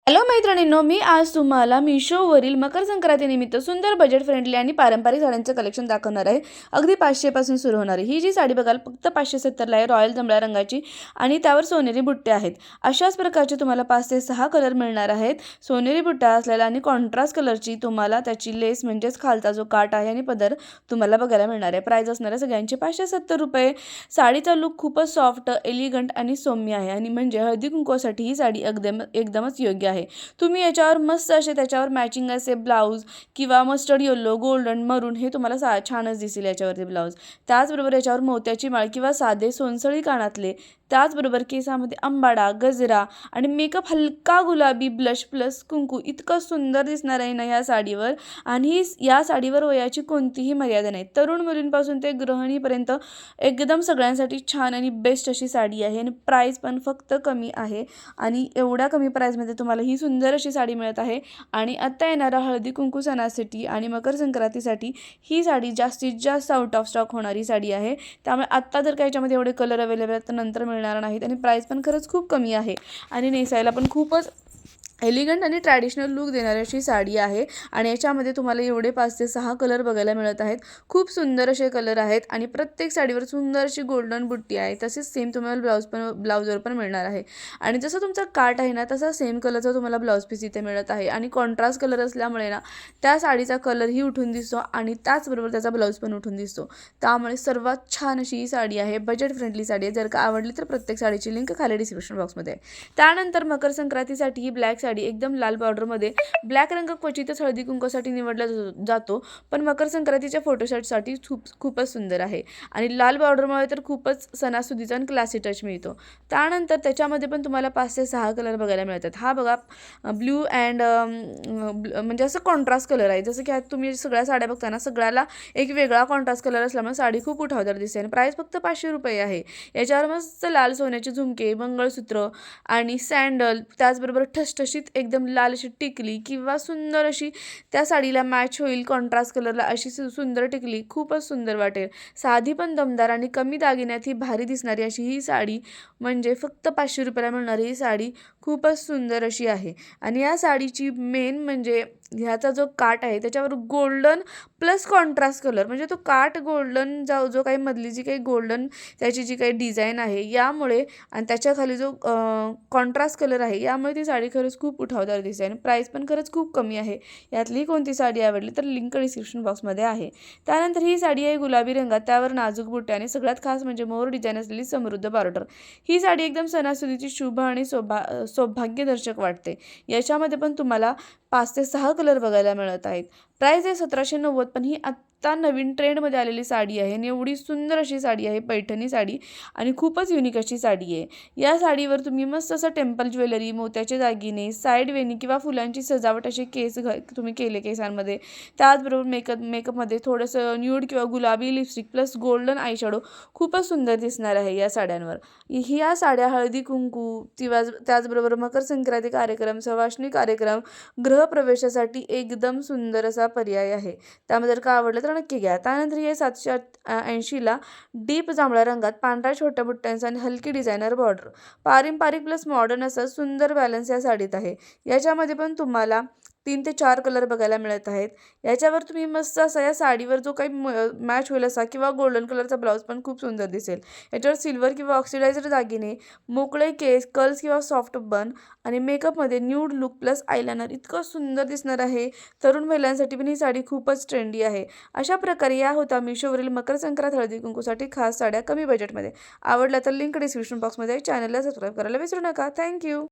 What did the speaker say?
Hello मैत्रिणींनो, मी आज तुम्हाला मिशोवरील मकर संक्रांतीनिमित्त सुंदर बजेट फ्रेंडली आणि पारंपरिक साड्यांचं कलेक्शन दाखवणार आहे. अगदी 500 पासून सुरू होणार आहे. ही जी साडी बघाल फक्त 570 ला आहे, रॉयल जांभळ्या रंगाची आणि त्यावर सोनेरी बुट्टे आहेत. अशाच प्रकारचे तुम्हाला 5 ते 6 कलर मिळणार आहेत. सोनेरी बुट्टा असलेला आणि कॉन्ट्रास्ट कलरची तुम्हाला त्याची लेस म्हणजेच खालचा जो काठ आहे आणि पदर तुम्हाला बघायला मिळणार आहे. प्राइस असणार आहे सगळ्यांची 570 रुपये. साडीचा लुक खूपच सॉफ्ट, एलिगंट आणि सौम्य आहे आणि म्हणजे हळदी कुंकवासाठी ही साडी एकदमच योग्य आहे. तुम्ही याच्यावर मस्त असे त्याच्यावर मॅचिंग असे ब्लाऊज किंवा मस्टर्ड येलो, गोल्डन, मरून हे तुम्हाला छानच दिसेल याच्यावरती ब्लाऊज. त्याचबरोबर याच्यावर मोत्याची माळ किंवा साधे सोनसळी कानातले, त्याचबरोबर केसामध्ये अंबाडा, गजरा आणि मेकअप हलका गुलाबी, ब्लश प्लस कुंकू इतकं सुंदर दिसणार आहे ना ह्या साडीवर. आणि या साडीवर वयाची कोणतीही मर्यादा नाही. तरुण मुलींपासून ते गृहिणीपर्यंत एकदम सगळ्यांसाठी छान आणि बेस्ट अशी साडी आहे. आणि प्राईस पण फक्त कमी आहे आणि एवढ्या कमी प्राईसमध्ये तुम्हाला ही सुंदर अशी साडी मिळत आहे. आणि आत्ता येणारा हळदी कुंकू सणासाठी आणि मकर संक्रांतीसाठी ही साडी जास्तीत जास्त आउट ऑफ स्टॉक होणारी साडी आहे. त्यामुळे आत्ता जर का याच्यामध्ये एवढे कलर अवेलेबल आहेत तर नंतर मिळणार नाहीत. आणि प्राईस पण खरंच खूप कमी आहे आणि नेसायला पण खूपच एलिगंट आणि ट्रॅडिशनल लुक देणारी अशी साडी आहे. आणि याच्यामध्ये तुम्हाला एवढे 5 ते 6 कलर बघायला मिळत आहेत. खूप सुंदर असे कलर आहेत आणि प्रत्येक साडीवर सुंदर अशी गोल्डन बुट्टी आहे. तसेच सेम तुम्हाला ब्लाऊजवर पण मिळणार आहे. आणि जसं तुमचा काठ आहे ना तसा सेम कलरचा तुम्हाला ब्लाऊज पीस इथे मिळत आहे. आणि कॉन्ट्रास्ट कलर असल्यामुळे ना त्या साडीचा कलरही उठून दिसतो आणि त्याचबरोबर त्याचा ब्लाऊज पण उठून दिसतो. त्यामुळे सर्वात छान अशी ही साडी आहे. बजेट फ्रेंडली साडी आहे. जर का आवडली तर प्रत्येक साडीची लिंक खाली डिस्क्रिप्शन बॉक्समध्ये आहे. त्यानंतर मकर संक्रांतीसाठी ही ब्लॅक साडी एकदम लाल बॉर्डरमध्ये. ब्लॅक रंग क्वचितच हळदी कुंकवासाठी निवडला जातो, पण मकर संक्रांतीच्या फोटोशूटसाठी खूपच सुंदर आहे. आणि लाल बॉर्डरमुळे तर खूपच सणासुदीचा आणि क्लासी टच मिळतो. त्यानंतर त्याच्यामध्ये पण तुम्हाला 5 ते 6 कलर बघायला मिळतात. हा बघा ब्ल्यू अँड म्हणजे असं कॉन्ट्रास्ट कलर आहे. जसं की आता तुम्ही सगळ्या साड्या बघताना सगळ्याला एक वेगळा कॉन्ट्रास्ट कलर असल्यामुळे साडी खूप उठावदार दिसते. आणि प्राईस फक्त 500 रुपये आहे. याच्यावर मस्त लाल सोन्याचे झुमके, मंगळसूत्र आणि सँडल, त्याचबरोबर ठसठशीत एकदम लाल अशी टिकली किंवा सुंदर अशी त्या साडीला मॅच होईल कॉन्ट्रास्ट कलरला अशी सुंदर टिकली खूपच सुंदर वाटेल. साधी पण दमदार आणि कमी दागिन्यात ही भारी दिसणारी अशी ही साडी म्हणजे फक्त 500 रुपयाला मिळणारी ही साडी खूपच सुंदर अशी आहे. आणि या साडीची मेन म्हणजे ह्याचा जो काठ आहे त्याच्यावर गोल्डन प्लस कॉन्ट्रास्ट कलर म्हणजे तो काठ गोल्डन जो काही मधली जी काही गोल्डन त्याची जी काही डिझाईन आहे यामुळे आणि त्याच्याखाली जो कॉन्ट्रास्ट कलर आहे यामुळे ती साडी खरंच खूप उठावदार दिसते. आणि प्राईस पण खरंच खूप कमी आहे. यातली कोणती साडी आवडली तर लिंक डिस्क्रिप्शन बॉक्समध्ये आहे. त्यानंतर ही साडी आहे गुलाबी रंगात, त्यावर नाजूक बुट्टे आणि सगळ्यात खास म्हणजे मोर डिझाईन असलेली समृद्ध बॉर्डर. ही साडी एकदम सणासुदीची शुभ आणि सौभाग्यदर्शक वाटते. याच्यामध्ये पण तुम्हाला 5 ते 6 कलर बघायला मिळत आहेत. प्राईस आहे 1790, पण ही आत्ता नवीन ट्रेंडमध्ये आलेली साडी आहे आणि एवढी सुंदर अशी साडी आहे, पैठणी साडी आणि खूपच युनिक अशी साडी आहे. या साडीवर तुम्ही मस्त असं टेम्पल ज्वेलरी, मोत्याचे दागिने, साईड वेणी किंवा फुलांची सजावट असे केस तुम्ही केले केसांमध्ये. त्याचबरोबर मेकअपमध्ये थोडंसं न्यूड किंवा गुलाबी लिपस्टिक प्लस गोल्डन आयशॅडो खूपच सुंदर दिसणार आहे या साड्यांवर. ह्या साड्या हळदी कुंकू किंवा त्याचबरोबर मकर संक्रांती कार्यक्रम, सवाष्णी कार्यक्रम, गृहप्रवेशासाठी एकदम सुंदर असा पर्याय आहे. त्यामध्ये जर का आवडलं तर नक्की घ्या. त्यानंतर हे 780ला डीप जांभळ्या रंगात पांढऱ्या छोट्या बुट्ट्यांचा आणि हलकी डिझायनर बॉर्डर. पारंपरिक प्लस मॉडर्न असं सुंदर बॅलन्स या साडीत आहे. याच्यामध्ये पण तुम्हाला 3 ते 4 कलर बघायला मिळत आहेत. याच्यावर तुम्ही मस्त असा या साडीवर जो काही मॅच होईल असा किंवा गोल्डन कलरचा ब्लाऊज पण खूप सुंदर दिसेल. याच्यावर सिल्वर किंवा ऑक्सिडायझर दागिने, मोकळे केस, कर्ल्स किंवा सॉफ्ट बन आणि मेकअपमध्ये न्यूड लुक प्लस आयलाइनर इतकं सुंदर दिसणार आहे. तरुण महिलांसाठी पण ही साडी खूपच ट्रेंडी आहे. अशा प्रकारे या होता मिशोवरील मकर संक्रांत हळदी कुंकूसाठी खास साड्या कमी बजेटमध्ये. आवडल्या तर लिंक डिस्क्रिप्शन बॉक्समध्ये. चॅनलला सबस्क्राईब करायला विसरू नका. थँक्यू.